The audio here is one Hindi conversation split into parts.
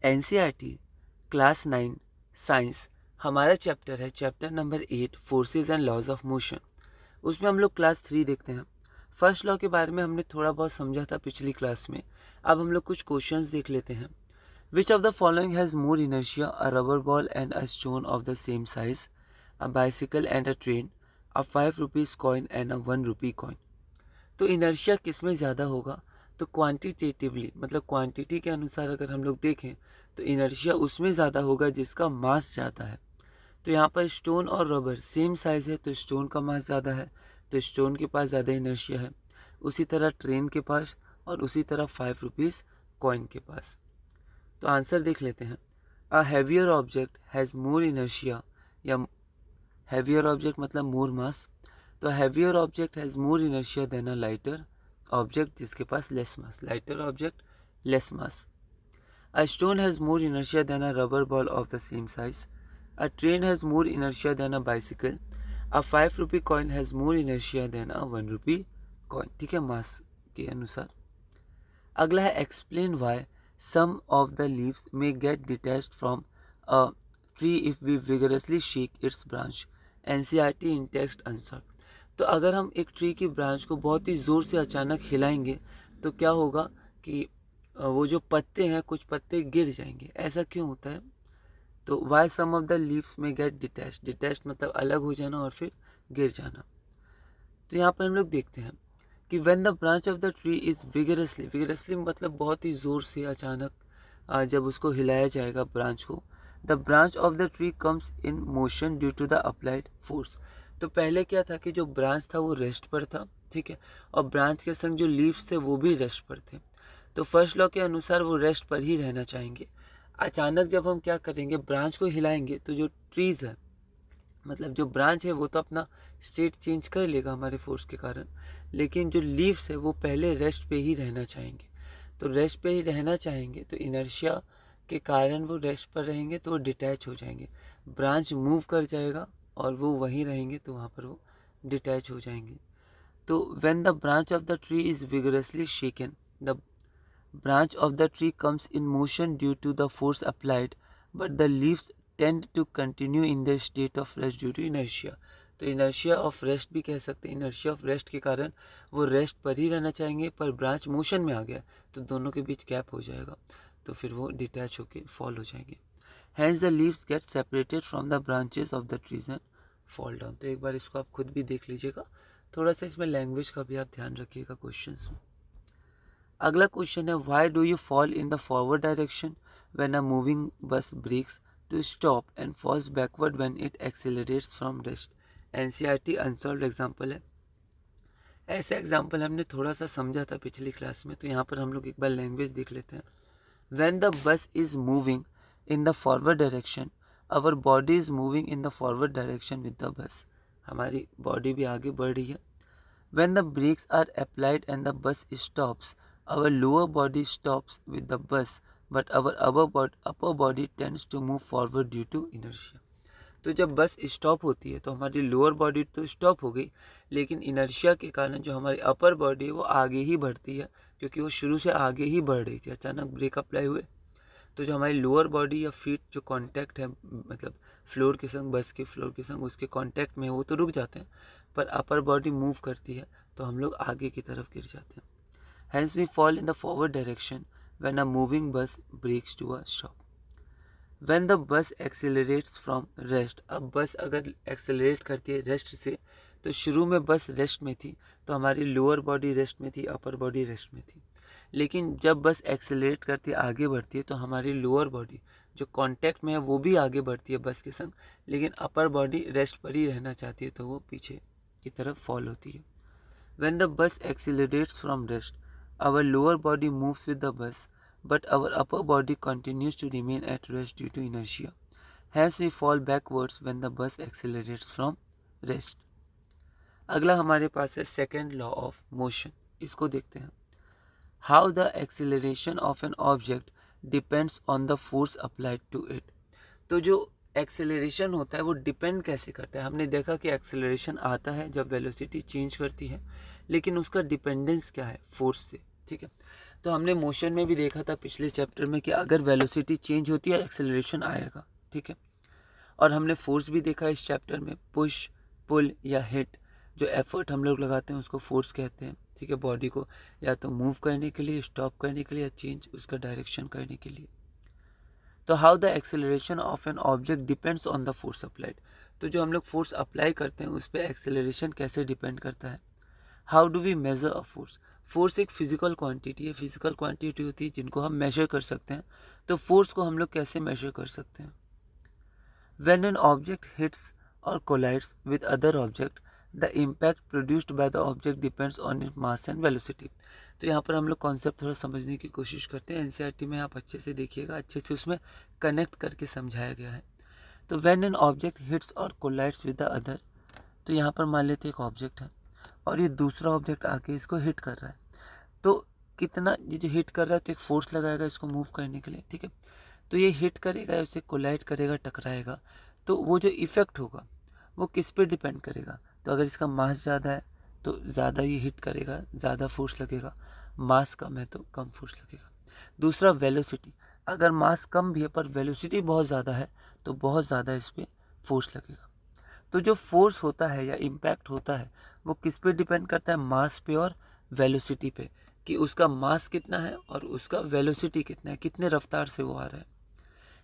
एनसीईआरटी क्लास 9 साइंस हमारा चैप्टर है, chapter number 8 forces and laws of motion. उसमें हम लोग क्लास 3 देखते हैं। फर्स्ट लॉ के बारे में हमने थोड़ा बहुत समझा था पिछली क्लास में। अब हम लोग कुछ क्वेश्चंस देख लेते हैं। Which of the following has more inertia, a rubber ball and a stone of the same size, a bicycle and a train, a 5 rupees coin and a 1 rupee coin. तो इनर्शिया किस में ज़्यादा होगा? तो क्वांटिटेटिवली, मतलब क्वांटिटी के अनुसार अगर हम लोग देखें तो इनर्शिया उसमें ज़्यादा होगा जिसका मास ज़्यादा है। तो यहाँ पर स्टोन और रबर सेम साइज़ है तो स्टोन का मास ज़्यादा है, तो स्टोन के पास ज़्यादा इनर्शिया है। उसी तरह ट्रेन के पास और उसी तरह 5 रुपीज़ कॉइन के पास। तो आंसर देख लेते हैं। A heavier object has more inertia, या हैवियर ऑब्जेक्ट मतलब मोर मास। तो heavier object has more inertia than a lighter object जिसके पास less mass. Lighter object less mass. A stone has more inertia than a rubber ball of the same size. A train has more inertia than a bicycle. A 5 rupee coin has more inertia than a 1 rupee coin. ठीक है, मास के अनुसार। अगला है explain why some of the leaves में get detached from a tree if we vigorously shake its branch. NCERT in text answer. तो अगर हम एक ट्री की ब्रांच को बहुत ही ज़ोर से अचानक हिलाएंगे तो क्या होगा कि वो जो पत्ते हैं, कुछ पत्ते गिर जाएंगे। ऐसा क्यों होता है? तो why some of the leaves में गेट डिटैच्ड। डिटैच्ड मतलब अलग हो जाना और फिर गिर जाना। तो यहाँ पर हम लोग देखते हैं कि when the branch of the tree is vigorously, vigorously मतलब बहुत ही ज़ोर से अचानक जब उसको हिलाया जाएगा ब्रांच को, the branch of the tree comes in motion due to the applied force. तो पहले क्या था कि जो ब्रांच था वो रेस्ट पर था, ठीक है, और ब्रांच के संग जो लीव्स थे वो भी रेस्ट पर थे। तो फर्स्ट लॉ के अनुसार वो रेस्ट पर ही रहना चाहेंगे। अचानक जब हम क्या करेंगे, ब्रांच को हिलाएंगे, तो जो ट्रीज़ है, मतलब जो ब्रांच है वो तो अपना स्टेट चेंज कर लेगा हमारे फोर्स के कारण, लेकिन जो लीव्स है वो पहले रेस्ट पे ही रहना चाहेंगे। तो रेस्ट पे ही रहना चाहेंगे तो इनर्शिया के कारण वो रेस्ट पर रहेंगे तो वो डिटैच हो जाएंगे। ब्रांच मूव कर जाएगा और वो वहीं रहेंगे तो वहाँ पर वो डिटैच हो जाएंगे। तो when the branch of the tree is vigorously shaken, the branch of the tree comes in motion due to the force applied, but the leaves tend to continue in their state of rest due to inertia. तो inertia of rest भी कह सकते हैं। inertia of rest के कारण वो रेस्ट पर ही रहना चाहेंगे, पर ब्रांच मोशन में आ गया तो दोनों के बीच गैप हो जाएगा, तो फिर वो डिटैच होके फॉल हो जाएंगे। Hence the leaves get separated from the branches of the trees and fall down। तो एक बार इसको आप खुद भी देख लीजिएगा, थोड़ा सा इसमें लैंग्वेज का भी आप ध्यान रखिएगा क्वेश्चंस में। अगला क्वेश्चन है, why do you fall in the forward direction when a moving bus brakes to stop and falls backward when it accelerates from rest. NCERT unsolved example है। ऐसा एग्जांपल हमने थोड़ा सा समझा था पिछली क्लास में, तो यहाँ पर हम लोग एक बार लैंग्वेज देख लेते हैं। When the bus is moving in the forward direction, our body is moving in the forward direction with the bus. हमारी बॉडी भी आगे बढ़ रही है। When the brakes are applied and the bus stops, our lower body stops with the bus, but our upper body tends to move forward due to inertia। तो जब बस स्टॉप होती है तो हमारी लोअर बॉडी तो स्टॉप हो गई, लेकिन इनर्शिया के कारण जो हमारी अपर बॉडी है वो आगे ही बढ़ती है, क्योंकि वो शुरू से आगे ही बढ़ रही थी। अचानक ब्रेक अप्लाई हुए तो जो हमारी लोअर बॉडी या फीट जो कांटेक्ट है, मतलब फ्लोर के संग, बस के फ्लोर के संग उसके कांटेक्ट में, वो तो रुक जाते हैं, पर अपर बॉडी मूव करती है तो हम लोग आगे की तरफ गिर जाते हैं। Hence we fall in the forward direction when a moving bus breaks to a stop. When the bus accelerates from rest, अब बस अगर एक्सेलरेट करती है रेस्ट से, तो शुरू में बस रेस्ट में थी तो हमारी लोअर बॉडी रेस्ट में थी, अपर बॉडी रेस्ट में थी। लेकिन जब बस एक्सेलरेट करती है, आगे बढ़ती है, तो हमारी लोअर बॉडी जो कांटेक्ट में है वो भी आगे बढ़ती है बस के संग, लेकिन अपर बॉडी रेस्ट पर ही रहना चाहती है तो वो पीछे की तरफ फॉल होती है। When the bus accelerates from rest, our lower body moves with the bus, but our upper body continues to remain at rest due to inertia. Hence we fall backwards when the bus accelerates from rest. अगला हमारे पास है सेकेंड लॉ ऑफ मोशन। इसको देखते हैं। How the acceleration of an object depends on the force applied to it. तो जो एक्सेलरेशन होता है वो डिपेंड कैसे करता है? हमने देखा कि एक्सेलरेशन आता है जब वेलोसिटी चेंज करती है, लेकिन उसका डिपेंडेंस क्या है? फोर्स से, ठीक है। तो हमने मोशन में भी देखा था पिछले चैप्टर में कि अगर वेलोसिटी चेंज होती है एक्सेलरेशन आएगा, ठीक है। और हमने फोर्स भी देखा इस चैप्टर में, पुश, पुल या हिट, जो एफर्ट हम लोग लगाते हैं उसको फोर्स कहते हैं, ठीक है, बॉडी को या तो मूव करने के लिए, स्टॉप करने के लिए, या चेंज उसका डायरेक्शन करने के लिए। तो how the acceleration of an object depends on the force applied. तो जो हम लोग फोर्स अप्लाई करते हैं उस पर एक्सेलरेशन कैसे डिपेंड करता है। How do we measure a force. Force एक फिजिकल क्वांटिटी है, फिजिकल क्वांटिटी होती है जिनको हम मेजर कर सकते हैं। तो फोर्स को हम लोग कैसे मेजर कर सकते हैं। When an object hits or collides with other object, the impact produced by the object depends on its mass and velocity। तो यहाँ पर हम लोग कॉन्सेप्ट थोड़ा समझने की कोशिश करते हैं। एनसीईआरटी में आप अच्छे से देखिएगा, अच्छे से उसमें कनेक्ट करके समझाया गया है। तो when an object hits or collides with the other, तो यहाँ पर मान लेते एक ऑब्जेक्ट है और ये दूसरा ऑब्जेक्ट आके इसको हिट कर रहा है। तो कितना, ये जो हिट कर रहा है तो एक फोर्स लगाएगा इसको मूव करने के लिए, ठीक है। तो ये हिट करेगा, उसे कोलाइड करेगा, टकराएगा, तो वो जो इफ़ेक्ट होगा वो किस पे डिपेंड करेगा। तो अगर इसका मास ज़्यादा है तो ज़्यादा ये हिट करेगा, ज़्यादा फोर्स लगेगा। मास कम है तो कम फोर्स लगेगा। दूसरा वेलोसिटी, अगर मास कम भी है पर वेलोसिटी बहुत ज़्यादा है तो बहुत ज़्यादा इस पर फोर्स लगेगा। तो जो फोर्स होता है या इम्पैक्ट होता है वो किस पे डिपेंड करता है, मास पे और वेलोसिटी पे, कि उसका मास कितना है और उसका वेलोसिटी कितना है, कितने रफ्तार से वो आ रहा है।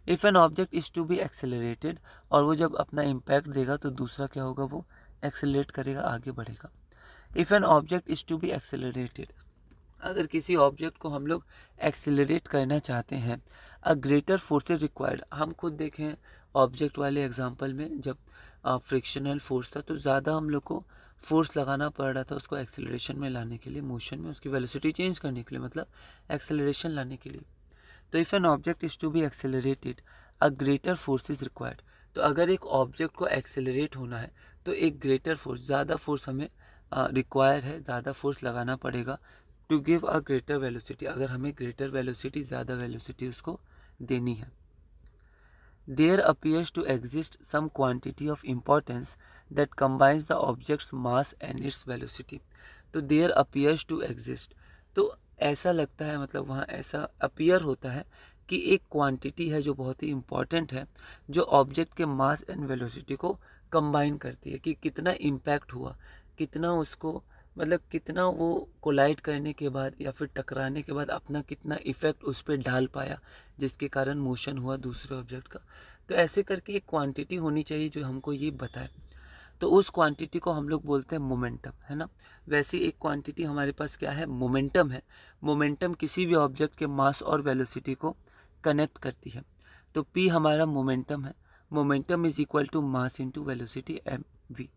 If an object is to be accelerated, और वो जब अपना इम्पैक्ट देगा तो दूसरा क्या होगा, वो एक्सेलरेट करेगा, आगे बढ़ेगा। If an object is to be accelerated, अगर किसी ऑब्जेक्ट को हम लोग एक्सेलरेट करना चाहते हैं, अ ग्रेटर फोर्स इज रिक्वायर्ड। हम खुद देखें ऑब्जेक्ट वाले एग्जांपल में, जब फ्रिक्शनल फोर्स था तो ज़्यादा हम लोग को फोर्स लगाना पड़ रहा था उसको एक्सेलरेशन में लाने के लिए, मोशन में उसकी वेलोसिटी चेंज करने के लिए, मतलब एक्सेलरेशन लाने के लिए। तो if an object is to be accelerated, a greater force is required. तो अगर एक ऑब्जेक्ट को एक्सेलरेट होना है तो एक ग्रेटर फोर्स, ज़्यादा फोर्स हमें रिक्वायर है, ज़्यादा फोर्स लगाना पड़ेगा to give a greater velocity. अगर हमें ग्रेटर वेलोसिटी, ज़्यादा वेलोसिटी उसको देनी है। There appears to exist some quantity of importance that combines the object's mass and its velocity। तो there appears to exist, तो ऐसा लगता है, मतलब वहाँ ऐसा अपीयर होता है कि एक क्वांटिटी है जो बहुत ही इम्पॉर्टेंट है, जो ऑब्जेक्ट के मास एंड वेलोसिटी को कंबाइन करती है, कि कितना इम्पैक्ट हुआ, कितना उसको, मतलब कितना वो कोलाइड करने के बाद या फिर टकराने के बाद अपना कितना इफ़ेक्ट उस पर डाल पाया, जिसके कारण मोशन हुआ दूसरे ऑब्जेक्ट का। तो ऐसे करके एक क्वांटिटी होनी चाहिए जो हमको ये बताए। तो उस क्वांटिटी को हम लोग बोलते हैं मोमेंटम, है ना। वैसी एक क्वांटिटी हमारे पास क्या है, मोमेंटम है। मोमेंटम किसी भी ऑब्जेक्ट के मास और वेलोसिटी को कनेक्ट करती है। तो P हमारा मोमेंटम है। Momentum is equal to mass into velocity mv।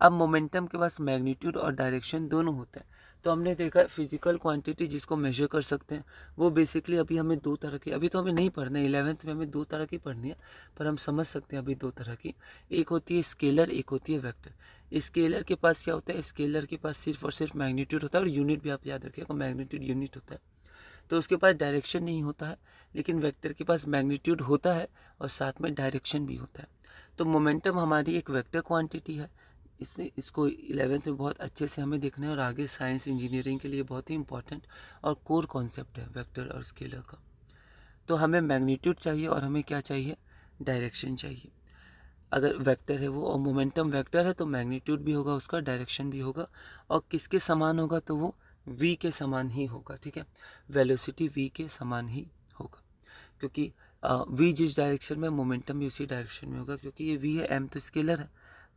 अब मोमेंटम के पास मैग्नीट्यूड और डायरेक्शन दोनों होता है। तो हमने देखा फिजिकल क्वांटिटी जिसको मेजर कर सकते हैं, वो बेसिकली अभी हमें दो तरह की, अभी तो हमें नहीं पढ़ना है, 11th में हमें दो तरह की पढ़नी है, पर हम समझ सकते हैं अभी दो तरह की। एक होती है स्केलर, एक होती है वेक्टर। स्केलर के पास क्या होता है, स्केलर के पास सिर्फ और सिर्फ मैग्नीट्यूड होता है, और यूनिट भी आप याद रखिएगा, मैग्नीट्यूड यूनिट होता है। तो उसके पास डायरेक्शन नहीं होता है। लेकिन वेक्टर के पास मैग्नीट्यूड होता है और साथ में डायरेक्शन भी होता है। तो मोमेंटम हमारी एक वेक्टर क्वांटिटी है। इसमें इसको 11th में बहुत अच्छे से हमें देखना है, और आगे साइंस इंजीनियरिंग के लिए बहुत ही इंपॉर्टेंट और कोर कॉन्सेप्ट है वेक्टर और स्केलर का। तो हमें मैग्नीट्यूड चाहिए और हमें क्या चाहिए, डायरेक्शन चाहिए। अगर वेक्टर है वो और मोमेंटम वेक्टर है तो मैग्नीट्यूड भी होगा उसका, डायरेक्शन भी होगा, और किसके समान होगा, तो वो v के समान ही होगा, ठीक है। वेलोसिटी v के समान ही होगा, क्योंकि v जिस डायरेक्शन में, मोमेंटम भी उसी डायरेक्शन में होगा, क्योंकि ये v है, m तो स्केलर है,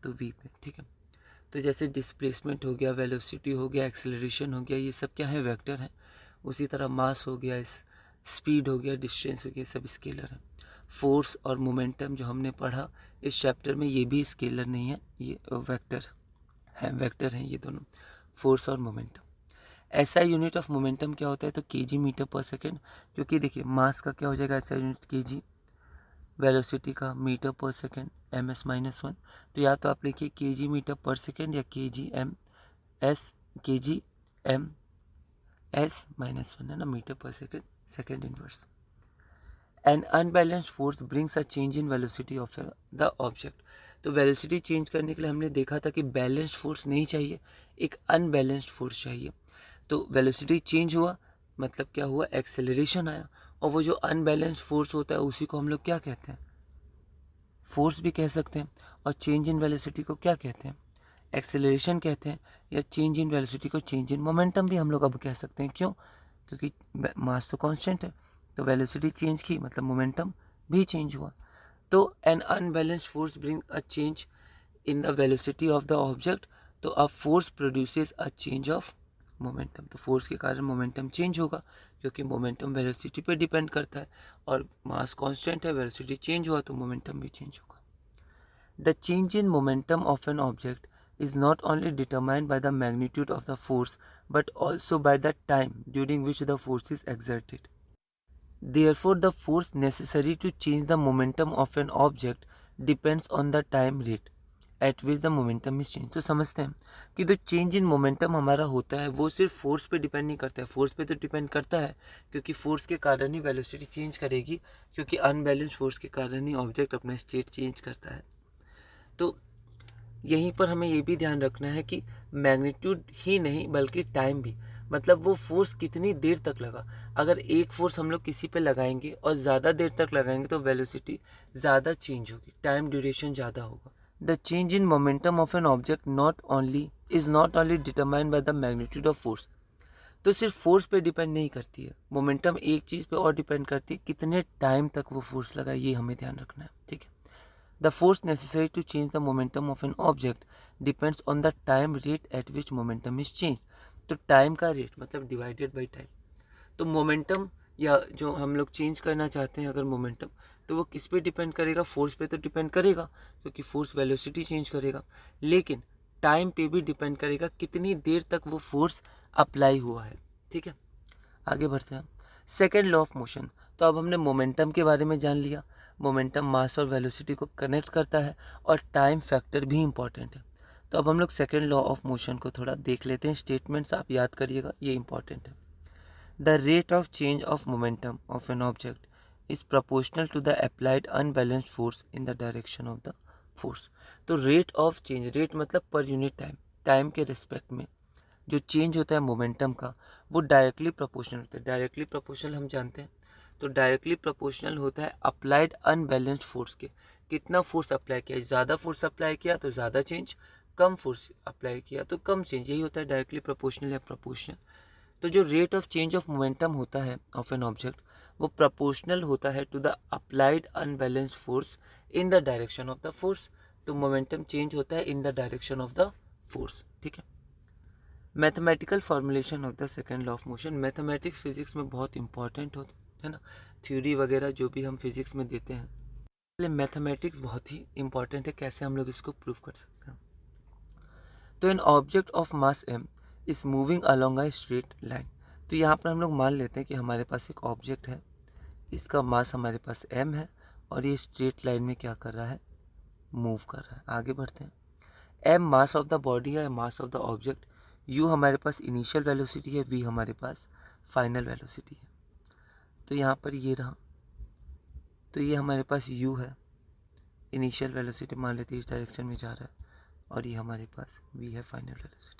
तो v पे, ठीक है। तो जैसे डिस्प्लेसमेंट हो गया, वेलोसिटी हो गया, एक्सेलरेशन हो गया, ये सब क्या है, वेक्टर है। उसी तरह मास हो गया, स्पीड हो गया, डिस्टेंस हो गया, सब स्केलर है। फोर्स और मोमेंटम जो हमने पढ़ा इस चैप्टर में, ये भी स्केलर नहीं है, ये वेक्टर है, वेक्टर हैं ये दोनों, फोर्स और मोमेंटम। ऐसा यूनिट ऑफ मोमेंटम क्या होता है, तो केजी मीटर पर सेकेंड, क्योंकि देखिए मास का क्या हो जाएगा, ऐसा यूनिट केजी, वेलोसिटी का मीटर पर सेकेंड ms-1। तो या तो आप लिखिए केजी मीटर पर सेकेंड या केजी ms-1, है ना, मीटर पर second, second inverse. N unbalanced force brings a change in velocity of the object. तो वेलोसिटी चेंज करने के लिए हमने देखा था कि बैलेंस्ड फोर्स नहीं चाहिए, एक अनबैलेंस्ड फोर्स चाहिए। तो वेलोसिटी चेंज हुआ, मतलब क्या हुआ, एक्सेलरेशन आया। और वो जो अनबैलेंस फोर्स होता है उसी को हम लोग क्या कहते हैं, फोर्स भी कह सकते हैं। और चेंज इन वेलोसिटी को क्या कहते हैं, एक्सेलरेशन कहते हैं। या चेंज इन वेलोसिटी को चेंज इन मोमेंटम भी हम लोग अब कह सकते हैं। क्यों, क्योंकि मास तो कांस्टेंट है, तो वेलोसिटी चेंज की मतलब मोमेंटम भी चेंज हुआ। तो N unbalanced force bring a change in the velocity of the object. तो अब force produces a change of momentum. तो फोर्स के कारण मोमेंटम चेंज होगा, क्योंकि मोमेंटम वेलोसिटी पे डिपेंड करता है और मास कांस्टेंट है, वेलोसिटी चेंज हुआ तो मोमेंटम भी चेंज होगा। The change in momentum of an object is not only determined by the magnitude of the force but also by the time during which the force is exerted. Therefore, the force necessary to change the momentum of an object depends on the time rate at which the momentum is changed. तो समझते हैं कि जो चेंज इन मोमेंटम हमारा होता है वो सिर्फ फोर्स पे डिपेंड नहीं करता है। फोर्स पे तो डिपेंड करता है, क्योंकि फोर्स के कारण ही वेलोसिटी चेंज करेगी, क्योंकि अनबैलेंस फोर्स के कारण ही ऑब्जेक्ट अपना स्टेट चेंज करता है। तो यहीं पर हमें ये भी ध्यान रखना है कि मैग्नीट्यूड ही नहीं बल्कि टाइम भी, मतलब वो फोर्स कितनी देर तक लगा। अगर एक फोर्स हम लोग किसी पे लगाएंगे और ज़्यादा देर तक लगाएंगे तो वेलोसिटी ज़्यादा चेंज होगी, टाइम ड्यूरेशन ज़्यादा होगा। The change in momentum of an object not only determined by the magnitude of force. तो सिर्फ फोर्स पे डिपेंड नहीं करती है मोमेंटम, एक चीज़ पे और डिपेंड करती है, कितने टाइम तक वो फोर्स लगा, ये हमें ध्यान रखना है। ठीक है। The force necessary to change the momentum of an object depends on the time rate at which momentum is changed. तो टाइम का रेट मतलब डिवाइडेड बाई टाइम। तो मोमेंटम या जो हम लोग चेंज करना चाहते हैं अगर मोमेंटम, तो वो किस पे डिपेंड करेगा, फोर्स पे तो डिपेंड करेगा, क्योंकि फोर्स वेलोसिटी चेंज करेगा। लेकिन टाइम पे भी डिपेंड करेगा कितनी देर तक वो फोर्स अप्लाई हुआ है। ठीक है, आगे बढ़ते हैं। Second law of motion. तो अब हमने मोमेंटम के बारे में जान लिया। मोमेंटम मास और वेलोसिटी को कनेक्ट करता है और टाइम फैक्टर भी इम्पॉर्टेंट है। तो अब हम लोग सेकेंड लॉ ऑफ मोशन को थोड़ा देख लेते हैं। स्टेटमेंट्स आप याद करिएगा, ये इंपॉर्टेंट है। The rate of change of momentum of an object is proportional to the applied unbalanced force in the direction of the force. तो रेट ऑफ चेंज, रेट मतलब पर यूनिट टाइम, टाइम के रिस्पेक्ट में जो चेंज होता है मोमेंटम का वो डायरेक्टली प्रोपोर्शनल होता है। डायरेक्टली प्रोपोर्शनल हम जानते हैं, तो डायरेक्टली प्रोपोर्शनल होता है अप्लाइड अनबैलेंस्ड फोर्स के। कितना फोर्स अप्लाई किया, ज़्यादा फोर्स अप्लाई किया तो ज़्यादा चेंज, कम फोर्स अप्लाई किया तो कम चेंज, यही होता है डायरेक्टली प्रोपोर्शनल या प्रोपोर्शनल। तो जो rate of change of momentum होता है ऑफ एन ऑब्जेक्ट वो प्रोपोर्शनल होता है to the applied unbalanced force in the direction of the force. तो मोमेंटम चेंज होता है in the direction of the force. ठीक है। Mathematical formulation of the second law of motion. Mathematics physics में बहुत इंपॉर्टेंट होता है ना, थ्योरी वगैरह जो भी हम फिजिक्स में देते हैं, इसलिए मैथमेटिक्स बहुत ही इंपॉर्टेंट है, कैसे हम लोग इसको प्रूव कर सकते हैं। तो an object of mass m is moving along a straight line. तो यहाँ पर हम लोग मान लेते हैं कि हमारे पास एक ऑब्जेक्ट है, इसका मास हमारे पास m है और ये स्ट्रेट लाइन में क्या कर रहा है, मूव कर रहा है। आगे बढ़ते हैं। m mass of the body है, mass of the object, u हमारे पास इनिशियल वेलोसिटी है, v हमारे पास फाइनल वेलोसिटी है। तो यहाँ पर ये रहा, तो ये हमारे पास u है, इनिशियल वेलोसिटी मान लेते हैं इस डायरेक्शन में जा रहा है, और ये हमारे पास v है final velocity.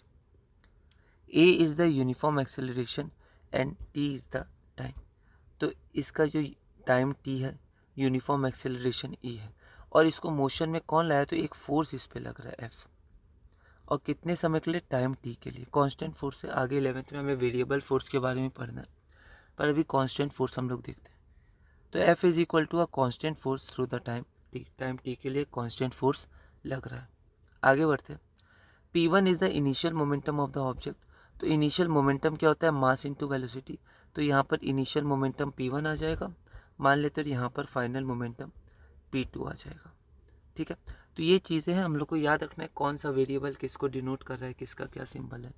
a is the uniform acceleration and t is the time. तो इसका जो टाइम t है, यूनिफॉर्म एक्सेलरेशन e है, और इसको मोशन में कौन लाया, तो एक फोर्स इस पे लग रहा है F, और कितने समय के लिए, टाइम t के लिए। कांस्टेंट फोर्स से आगे 11th में हमें वेरिएबल फोर्स के बारे में पढ़ना है, पर अभी कांस्टेंट फोर्स हम लोग देखते हैं। तो F is equal to a constant force through the time t, time t के लिए कांस्टेंट फोर्स लग रहा है। आगे बढ़ते हैं। P1 is the initial momentum of the object. तो इनिशियल मोमेंटम क्या होता है, मास इनटू वेलोसिटी। तो यहाँ पर इनिशियल मोमेंटम P1 आ जाएगा, मान लेते हैं यहाँ पर फाइनल मोमेंटम P2 आ जाएगा। ठीक है। तो ये चीज़ें हैं, हम लोग को याद रखना है कौन सा वेरिएबल किसको डिनोट कर रहा है, किसका क्या सिंबल है।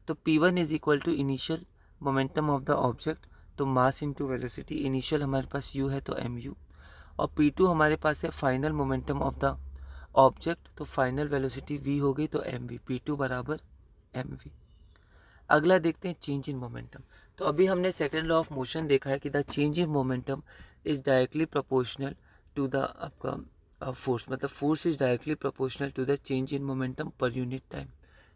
तो P1 is equal to initial momentum of the object, तो मास इनटू वेलोसिटी, इनिशियल हमारे पास u है तो mu, और P2 हमारे पास है final momentum of the object, तो फाइनल वेलोसिटी v हो गई तो mv, P2 बराबर mv। अगला देखते हैं चेंज इन मोमेंटम। तो अभी हमने सेकेंड लॉ ऑफ मोशन देखा है कि the change in momentum is directly proportional to the आपका फोर्स, मतलब force is directly proportional to the change in momentum per unit time,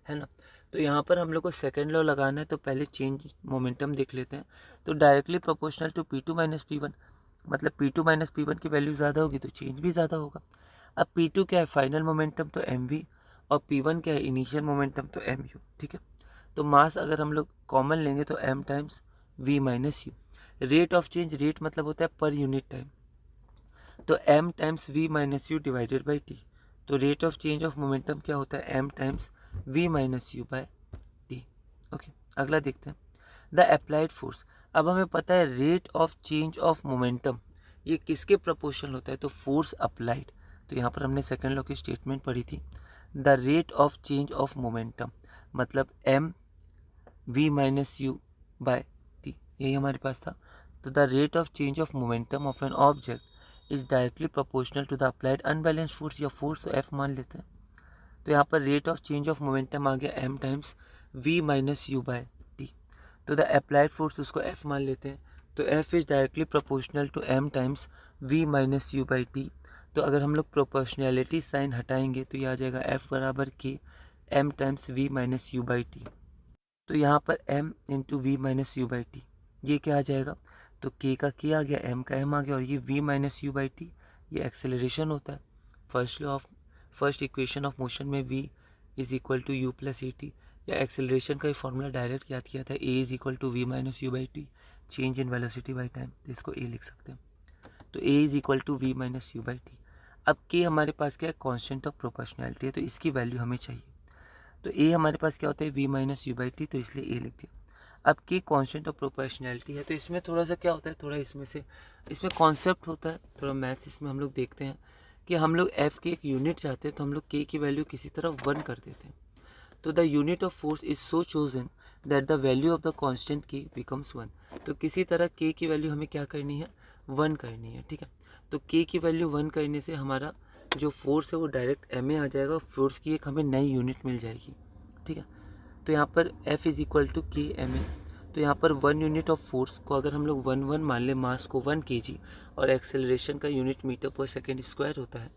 है ना। तो यहाँ पर हम लोग को सेकेंड लॉ लगाना है, तो पहले चेंज मोमेंटम देख लेते हैं। तो directly proportional to P2 minus P1, मतलब P2 माइनस P1 की वैल्यू ज़्यादा होगी तो चेंज भी ज़्यादा होगा। अब P2 क्या है, फाइनल मोमेंटम, तो mv, और P1 क्या है, इनिशियल मोमेंटम, तो mu। ठीक है, तो मास अगर हम लोग कॉमन लेंगे तो m times v minus u. Rate of change, rate मतलब होता है पर यूनिट टाइम, तो m times v minus u divided by t। तो rate of change of momentum क्या होता है, m times v minus u by t। Okay, अगला देखते हैं, द अप्लाइड फोर्स। अब हमें पता है rate of change of momentum ये किसके प्रोपोर्शनल होता है, तो फोर्स अप्लाइड। तो यहाँ पर हमने सेकेंड लॉ की स्टेटमेंट पढ़ी थी, the rate of change of momentum मतलब m v minus u by t, यही हमारे पास था। तो the rate of change of momentum of an object is directly proportional to the applied unbalanced force, या फोर्स तो f मान लेते हैं। तो यहाँ पर rate of change of momentum आ गया m times v minus u by t. तो द अप्लाइड फोर्स उसको f मान लेते हैं, तो f is directly proportional to m times v minus u by t. तो अगर हम लोग प्रोपोर्शनैलिटी साइन हटाएंगे तो ये आ जाएगा f बराबर k m times v minus u by t. तो यहाँ पर m into v minus u by t, ये क्या आ जाएगा, तो k का k आ गया, m का m आ गया, और ये v minus u by t ये एक्सेलरेशन होता है। फर्स्ट इक्वेशन ऑफ मोशन में v is equal to u plus a t, या एक्सेलरेशन का ही फॉर्मूला डायरेक्ट याद किया था, a is equal to v minus u by t, change in velocity by time, तो इसको a लिख सकते हैं। तो a is equal to v minus u by t. अब k हमारे पास क्या है, कॉन्स्टेंट ऑफ प्रोपोर्शनैलिटी है, तो इसकी वैल्यू हमें चाहिए। तो a हमारे पास क्या होता है, v minus u by t, तो इसलिए a लिख दिया। अब k कॉन्स्टेंट ऑफ प्रोपोर्शनैलिटी है, तो इसमें थोड़ा सा क्या होता है, थोड़ा इसमें कॉन्सेप्ट होता है, थोड़ा मैथ्स इसमें हम लोग देखते हैं कि हम लोग f की एक यूनिट चाहते हैं, तो हम लोग k की वैल्यू किसी तरह 1 कर देते हैं। तो the unit of force is so chosen that the value of the constant k becomes 1। तो किसी तरह k की वैल्यू हमें क्या करनी है, 1 करनी है। ठीक है, तो k की वैल्यू 1 करने से हमारा जो फोर्स है वो डायरेक्ट m आ जाएगा, फोर्स की एक हमें नई यूनिट मिल जाएगी। ठीक है, तो यहाँ पर F इज इक्वल टू के एम एल। तो यहाँ पर 1 यूनिट ऑफ फोर्स को अगर हम लोग 1 मान लें, मास को 1 kg, और एक्सेलरेशन का यूनिट मीटर पर सेकेंड स्क्वायर होता है,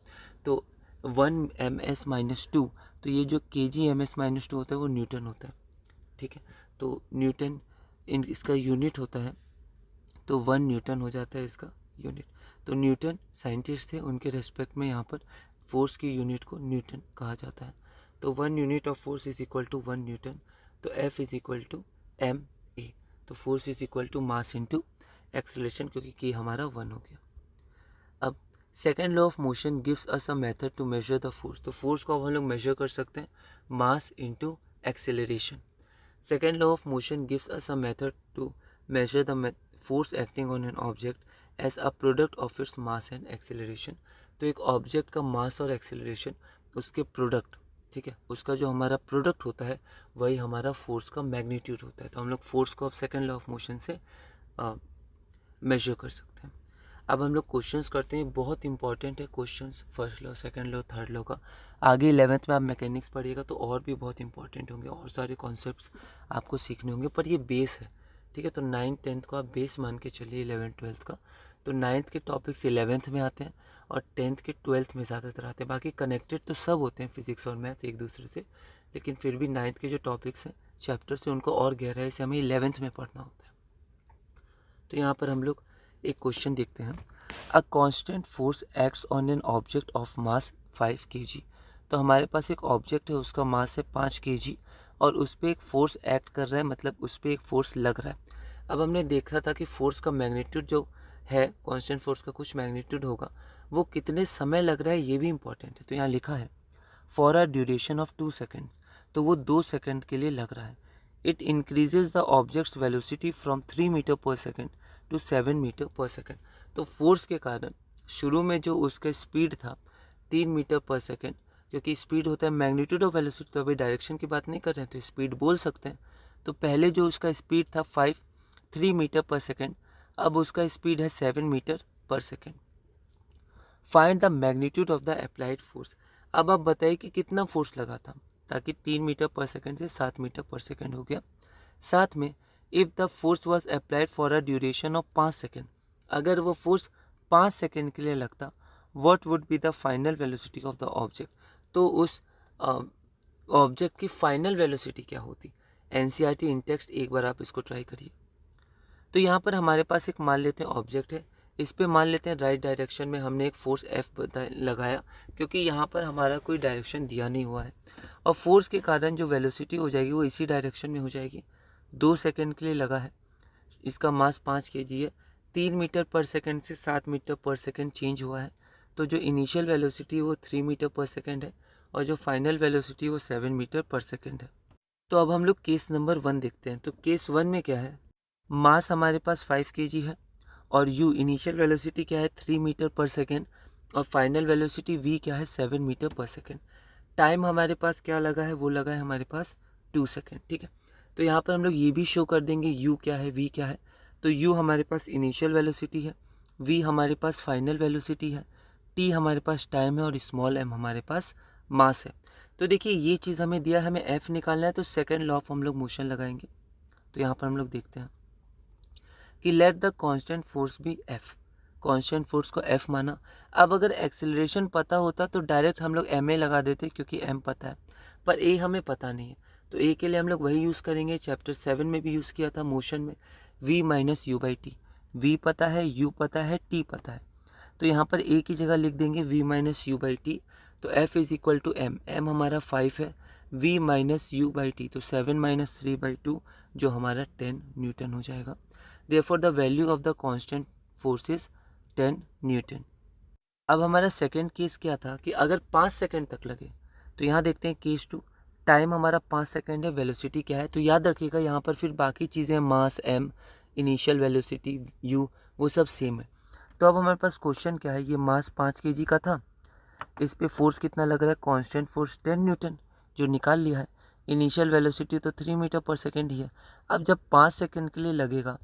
तो 1 ms माइनस 2, तो ये जो kg ms माइनस 2 होता है वो न्यूटन होता है। ठीक है, तो न्यूटन इसका यूनिट होता है, तो 1 न्यूटन हो जाता है इसका यूनिट। तो न्यूटन साइंटिस्ट थे, उनके रेस्पेक्ट में यहाँ पर फोर्स की यूनिट को न्यूटन कहा जाता है। तो 1 unit of force is equal to 1 newton, तो F is equal to m a. तो force is equal to mass into acceleration, क्योंकि k हमारा 1 हो गया। अब second law of motion gives us a method to measure the force. तो फोर्स को अब हम लोग मेजर कर सकते हैं, mass into acceleration. Second law of motion gives us a method to measure the force acting on an object as a product of its mass and acceleration। तो एक ऑब्जेक्ट का मास और एक्सेलरेशन उसके प्रोडक्ट, ठीक है, उसका जो हमारा प्रोडक्ट होता है वही हमारा फोर्स का मैग्नीट्यूड होता है। तो हम लोग फोर्स को अब सेकेंड लॉ ऑफ मोशन से मेजर कर सकते हैं। अब हम लोग क्वेश्चंस करते हैं, बहुत इंपॉर्टेंट है questions, first law, second law, third law का। आगे 11th में आप मैकेनिक्स पढ़िएगा तो और भी बहुत इंपॉर्टेंट होंगे, और सारे कॉन्सेप्ट्स आपको सीखने होंगे, पर ये बेस है। ठीक है, तो 9th 10th को आप बेस मान के चलिए 11th 12th का। तो 9th के टॉपिक्स 11th में आते हैं और 10th के 12th में ज़्यादातर आते हैं। बाकी कनेक्टेड तो सब होते हैं, फिजिक्स और मैथ्स एक दूसरे से, लेकिन फिर भी 9th के जो टॉपिक्स हैं चैप्टर से उनको और गहराई से हमें 11th में पढ़ना होता है। तो यहाँ पर हम लोग एक क्वेश्चन देखते हैं, अ constant force acts on an object of mass 5 kg। तो हमारे पास एक ऑब्जेक्ट है, उसका मास है 5 kg, और उस पर एक फोर्स एक्ट कर रहा है, मतलब उस पर एक फोर्स लग रहा है। अब हमने देखा था कि फोर्स का मैग्नीट्यूड जो है, कांस्टेंट फोर्स का कुछ मैग्नीट्यूड होगा, वो कितने समय लग रहा है ये भी इंपॉर्टेंट है। तो यहाँ लिखा है for a duration of 2 second, तो वो 2 सेकेंड के लिए लग रहा है। It increases the object's velocity from 3 metre पर सेकेंड टू 7 मीटर पर सेकेंड। तो फोर्स के कारण शुरू में जो उसका स्पीड था 3 मीटर पर सेकेंड, क्योंकि स्पीड होता है मैग्नीट्यूड ऑफ वेलोसिटी, तो अभी डायरेक्शन की बात नहीं कर रहे हैं तो स्पीड बोल सकते हैं। तो पहले जो उसका स्पीड था 3 मीटर पर सेकेंड, अब उसका स्पीड है 7 मीटर पर second. Find the magnitude of the applied force. अब आप बताइए कि कितना फोर्स लगा था, ताकि 3 मीटर पर सेकेंड से 7 मीटर पर सेकेंड हो गया। साथ में if the force was applied for a duration of 5 second, अगर वो फोर्स 5 सेकेंड के लिए लगता, what would be the final velocity of the object. तो उस ऑब्जेक्ट की फाइनल वेलोसिटी क्या होती। एनसीईआरटी इन टेक्स्ट, एक बार आप इसको ट्राई करिए। तो यहाँ पर हमारे पास एक मान लेते हैं ऑब्जेक्ट है, इस पे मान लेते हैं राइट डायरेक्शन में हमने एक फोर्स एफ लगाया, क्योंकि यहाँ पर हमारा कोई डायरेक्शन दिया नहीं हुआ है, और फोर्स के कारण जो वेलोसिटी हो जाएगी वो इसी डायरेक्शन में हो जाएगी। 2 सेकंड के लिए लगा है, इसका मास 5 केजी है, 3 मीटर पर सेकंड से 7 मीटर पर सेकंड चेंज हुआ है। तो जो इनिशियल वेलोसिटी वो 3 मीटर पर सेकंड है, और जो फाइनल वेलोसिटी वो 7 मीटर पर सेकंड है। तो अब हम लोग केस नंबर 1 देखते हैं। तो केस 1 में क्या है, मास हमारे पास 5 केजी है, और यू इनिशियल वेलोसिटी क्या है 3 मीटर पर सेकेंड, और फाइनल वेलोसिटी वी क्या है 7 मीटर पर सेकेंड। टाइम हमारे पास क्या लगा है, वो लगा है हमारे पास 2 सेकेंड। ठीक है, तो यहाँ पर हम लोग ये भी शो कर देंगे यू क्या है, वी क्या है। तो यू हमारे पास इनिशियल वेलोसिटी है, वी हमारे पास फाइनल वेलोसिटी है, टी हमारे पास टाइम है, और स्मॉल एम हमारे पास मास है। तो देखिए ये चीज़ हमें दिया है, हमें एफ निकालना है, तो सेकेंड लॉ ऑफ हम लोग मोशन लगाएंगे। तो यहाँ पर हम लोग देखते हैं कि let the constant force be F, constant force को एफ माना। अब अगर एक्सेलरेशन पता होता तो डायरेक्ट हम लोग एम ए लगा देते, क्योंकि एम पता है, पर ए हमें पता नहीं है। तो ए के लिए हम लोग वही यूज़ करेंगे, चैप्टर 7 में भी यूज़ किया था मोशन में, v minus u by t. V पता है, यू पता है, टी पता है, तो यहाँ पर ए की जगह लिख देंगे v minus u by t. तो F is equal to m, m हमारा 5 है, v minus u by t, तो 7 माइनस 3/2 जो हमारा 10 न्यूटन हो जाएगा। Therefore the value of the constant force is 10 Newton. अब हमारा सेकेंड केस क्या था कि अगर 5 सेकेंड तक लगे, तो यहाँ देखते हैं केस 2, टाइम हमारा 5 सेकेंड है, वेलोसिटी क्या है, तो याद रखिएगा यहाँ पर फिर बाकी चीज़ें मास एम, इनिशियल वेलोसिटी यू, वो सब सेम है। तो अब हमारे पास क्वेश्चन क्या है, ये मास 5 केजी का था, इस पे फोर्स कितना लग रहा है, कांस्टेंट फोर्स 10 न्यूटन जो निकाल लिया है, इनिशियल वेलोसिटी तो 3 मीटर पर सेकेंड ही है। अब जब 5 सेकेंड के लिए लगेगा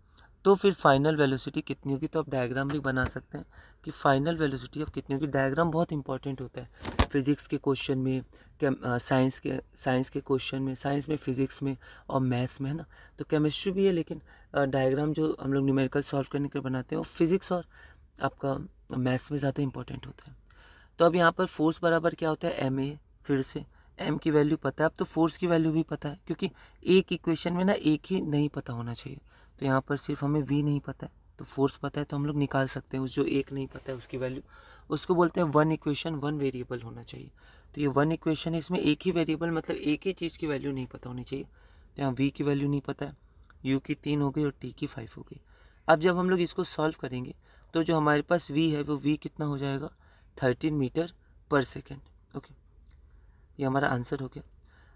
तो फिर फाइनल वेलोसिटी कितनी होगी, तो आप डायग्राम भी बना सकते हैं कि फाइनल वेलोसिटी अब कितनी होगी। डायग्राम बहुत इंपॉर्टेंट होता है फिजिक्स के क्वेश्चन में, साइंस के क्वेश्चन में, साइंस में, फिजिक्स में और मैथ्स में, है ना। तो केमिस्ट्री भी है, लेकिन डायग्राम जो हम लोग न्यूमेरिकल सॉल्व करने के बनाते हैं वो फिजिक्स और आपका मैथ्स में ज़्यादा इंपॉर्टेंट होता है। तो अब यहाँ पर फोर्स बराबर क्या होता है, एम ए, फिर से एम की वैल्यू पता है, अब तो फोर्स की वैल्यू भी पता है, क्योंकि एक इक्वेशन में ना एक ही नहीं पता होना चाहिए। तो यहाँ पर सिर्फ हमें वी नहीं पता है, तो फोर्स पता है, तो हम लोग निकाल सकते हैं उस जो एक नहीं पता है उसकी वैल्यू, उसको बोलते हैं वन इक्वेशन, वन वेरिएबल होना चाहिए। तो ये वन इक्वेशन है, इसमें एक ही वेरिएबल मतलब एक ही चीज़ की वैल्यू नहीं पता होनी चाहिए। तो यहाँ वी की वैल्यू नहीं पता है, यू की 3 हो गई और टी की 5 हो गई। अब जब हम लोग इसको सॉल्व करेंगे तो जो हमारे पास वी है वो वी कितना हो जाएगा, 13 मीटर पर सेकेंड। ओके, ये हमारा आंसर हो गया।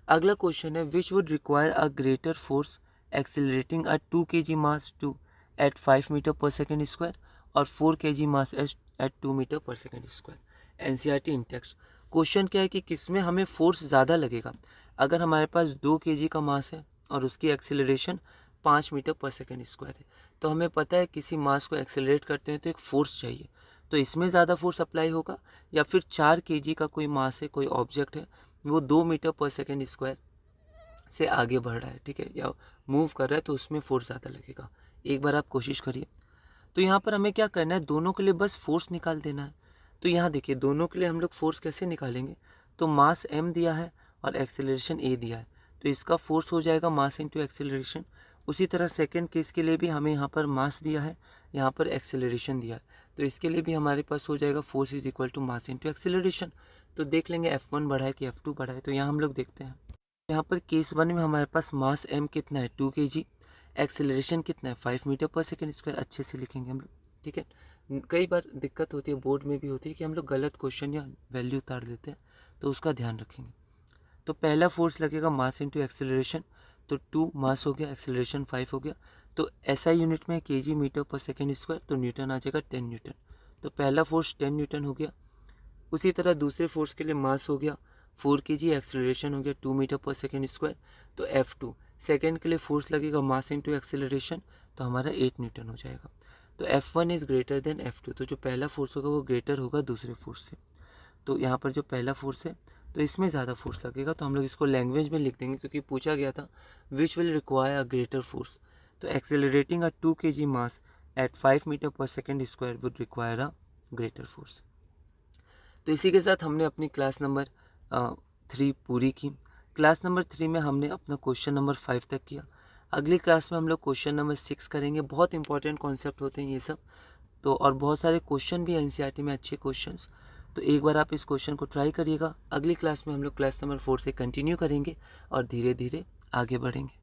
अगला क्वेश्चन है, which would require a greater force accelerating a 2 kg mass to at 5 metre पर सेकेंड स्क्वायर और 4 kg मास एट 2 मीटर पर second square. NCERT in text. Question क्या है कि किसमें हमें फोर्स ज़्यादा लगेगा। अगर हमारे पास 2 kg का मास है और उसकी एक्सिलरेशन 5 मीटर पर सेकेंड स्क्वायर है, तो हमें पता है किसी मास को एक्सेलरेट करते हैं तो एक फोर्स चाहिए, तो इसमें ज़्यादा फोर्स अप्लाई होगा, या फिर 4 kg का कोई मास है, कोई ऑब्जेक्ट है, वो 2 मीटर पर सेकेंड स्क्वायर से आगे बढ़ रहा है, ठीक है, या मूव कर रहा है, तो उसमें फोर्स ज़्यादा लगेगा। एक बार आप कोशिश करिए। तो यहाँ पर हमें क्या करना है, दोनों के लिए बस फोर्स निकाल देना है। तो यहाँ देखिए दोनों के लिए हम लोग फोर्स कैसे निकालेंगे, तो मास m दिया है और एक्सेलरेशन a दिया है, तो इसका फोर्स हो जाएगा मास इंटू एक्सेलरेशन। उसी तरह सेकेंड केस के लिए भी हमें यहाँ पर मास दिया है, यहाँ पर एक्सेलरेशन दिया है, तो इसके लिए भी हमारे पास हो जाएगा force is equal to mass into acceleration. तो देख लेंगे F1 बढ़ा है कि F2 बढ़ा है। तो यहाँ हम लोग देखते हैं, यहाँ पर केस 1 में हमारे पास मास m कितना है 2 kg, एक्सेलरेशन कितना है 5 मीटर पर सेकेंड स्क्वायर। अच्छे से लिखेंगे हम लोग, ठीक है। कई बार दिक्कत होती है, बोर्ड में भी होती है कि हम लोग गलत क्वेश्चन या वैल्यू उतार देते हैं, तो उसका ध्यान रखेंगे। तो पहला फोर्स लगेगा मास इंटू एक्सेलरेशन, तो 2 मास हो गया, एक्सेलरेशन 5 हो गया, तो ऐसा यूनिट में kg मीटर पर सेकेंड स्क्वायर, तो न्यूटन आ जाएगा 10 न्यूटन। तो पहला फोर्स 10 न्यूटन हो गया। उसी तरह दूसरे फोर्स के लिए मास हो गया 4 kg, एक्सेलरेशन हो गया 2 मीटर पर सेकेंड स्क्वायर, तो F2। सेकेंड के लिए फोर्स लगेगा मास इंटू एक्सेलरेशन, तो हमारा 8 न्यूटन हो जाएगा। तो F1 is greater than F2, तो जो पहला फोर्स होगा वो ग्रेटर होगा दूसरे फोर्स से। तो यहाँ पर जो पहला फोर्स है तो इसमें ज़्यादा फोर्स लगेगा, तो हम लोग इसको लैंग्वेज में लिख देंगे, क्योंकि पूछा गया था which will require a greater force. तो accelerating a 2 kg mass at 5 metre पर second square would require a greater force. तो इसी के साथ हमने अपनी क्लास नंबर 3 पूरी की। क्लास नंबर 3 में हमने अपना क्वेश्चन नंबर 5 तक किया। अगली क्लास में हम लोग क्वेश्चन नंबर 6 करेंगे। बहुत इंपॉर्टेंट कॉन्सेप्ट होते हैं ये सब, तो और बहुत सारे क्वेश्चन भी हैं एनसीईआरटी में, अच्छे क्वेश्चंस। तो एक बार आप इस क्वेश्चन को ट्राई करिएगा। अगली क्लास में हम लोग क्लास नंबर 4 से कंटिन्यू करेंगे और धीरे धीरे आगे बढ़ेंगे।